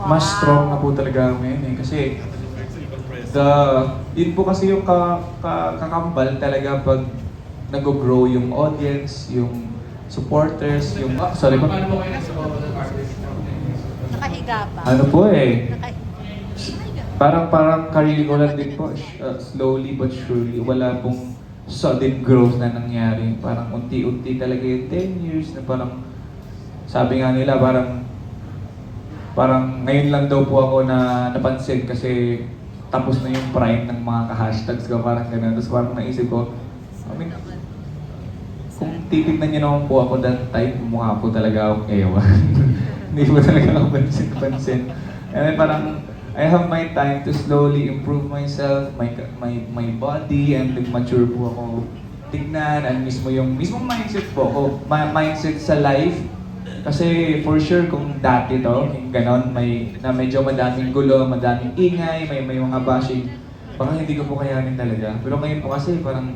mas strong na po talaga ako ngayon eh. Kasi yun po kasi yung kakambal talaga pag nag-grow yung audience, yung supporters, yung... sorry po. Paano mo kayo nasa bawal ng artist? Nakahiga pa. Ano po eh, Nakahiga. parang career ko lang din po, slowly but surely, wala pong sudden growth na nangyari. Parang unti-unti talaga yung 10 years na parang, sabi nga nila parang ngayon lang daw po ako na napansin kasi tapos na yung prime ng mga ka-hashtags ko, parang gano'n. Tapos parang naisip ko, I mean, kung titignan niyo naman po ako that time, mukha po talaga akong ewan. Hindi po talaga ako pansin. And then parang, I have my time to slowly improve myself, my body, and mature po ako tignan, and mismong mindset po ako, mindset sa life. Kasi for sure kung dati to, yung ganon, na medyo madaming gulo, madaming ingay, may mga bashing, parang hindi ko po kayanin talaga. Pero ngayon po kasi parang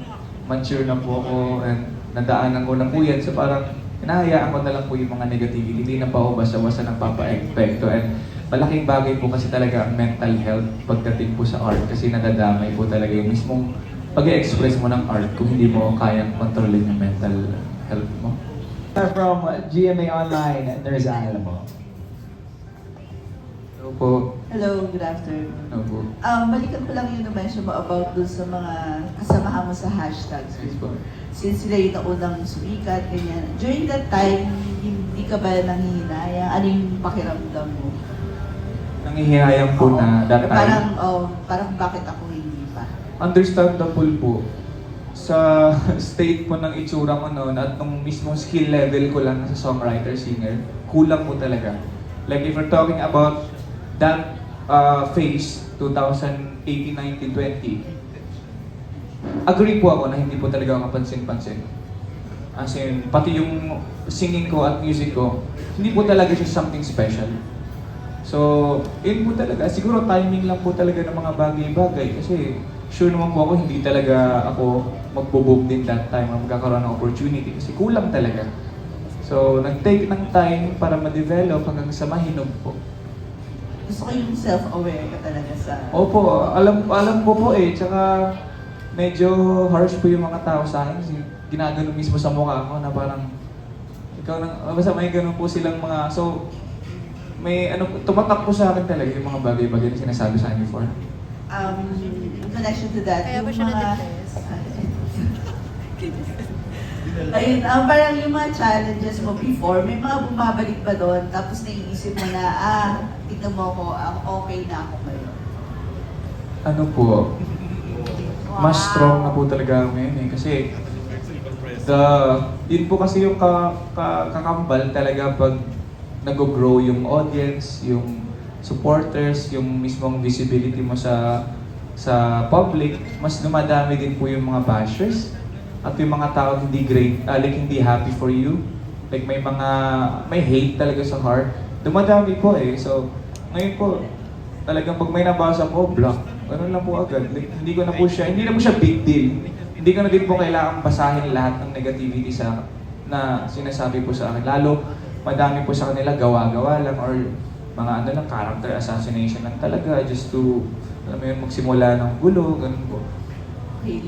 mature na po ako, and nadaanan ko na po yan, so parang hinahayaan ko na lang po yung mga negativity, hindi na pa ako basta-basta nagpapa-epekto. And malaking bagay po kasi talaga ang mental health pagdating po sa art, kasi nadadamay po talaga yung mismong pag-express mo ng art kung hindi mo kayang kontrolin yung mental health mo. From GMA Online, there's Alamo. Hello po. Hello, good afternoon. Hello po. Balikan ko lang yung na-mention mo about dun sa mga kasamahan mo sa hashtags Yes po. before. Since sila yung naunang sumikat, ganyan. During that time, hindi ka ba nanghihinayang? Ano yung pakiramdam mo? Nangihinayang po na that time. Parang bakit ako hindi pa? Understandable po. Sa state po ng itsura ko noon at nung mismong skill level ko lang sa songwriter-singer, kulang po talaga. Like if we're talking about that phase, 2018, 19, 20, agree po ako na hindi po talaga ako kapansin-pansin. As in, pati yung singing ko at music ko, hindi po talaga siya something special. So, yun po talaga. Siguro timing lang po talaga ng mga bagay-bagay kasi sure naman po ako hindi talaga ako magbo-boom din that time o magkakaroon ng opportunity kasi kulang talaga. So, nag-take ng time para ma-develop hanggang sa mahinog po. Gusto ko yung self-aware ka talaga sa... Opo, alam ko po eh. Tsaka medyo harsh po yung mga tao sa akin kasi ginagano mismo sa mukha ko na parang ikaw nang, basta may ganun po silang mga... So, may ano, tumatak po sa akin talaga yung mga bagay-bagay na sinasabi sa akin before. In connection to that, Kaya ba yung siya mga... na-depress? Ayun, parang yung mga challenges mo before, may mga bumabalik pa doon, tapos naiisip mo na, tignan mo ako, okay na ako ngayon. Ano po, mas strong na po talaga ako ngayon eh. Kasi yun po kasi yung kakambal talaga pag nag-grow yung audience, yung supporters, yung mismong visibility mo sa public, mas dumadami din po yung mga bashers at yung mga tao hindi great, like hindi happy for you. Like may hate talaga sa heart. Dumadami po eh. So, ngayon po, talagang pag may nabasa po, block. Ganun lang po agad. Like, hindi na po siya big deal. Hindi ko na din po kailangan basahin lahat ng negativity na sinasabi po sa akin. Lalo, madami po sa kanila gawa-gawa lang or mga ano lang, character assassination lang talaga just to, alam mo yun, magsimula ng gulo, ganun po. Okay.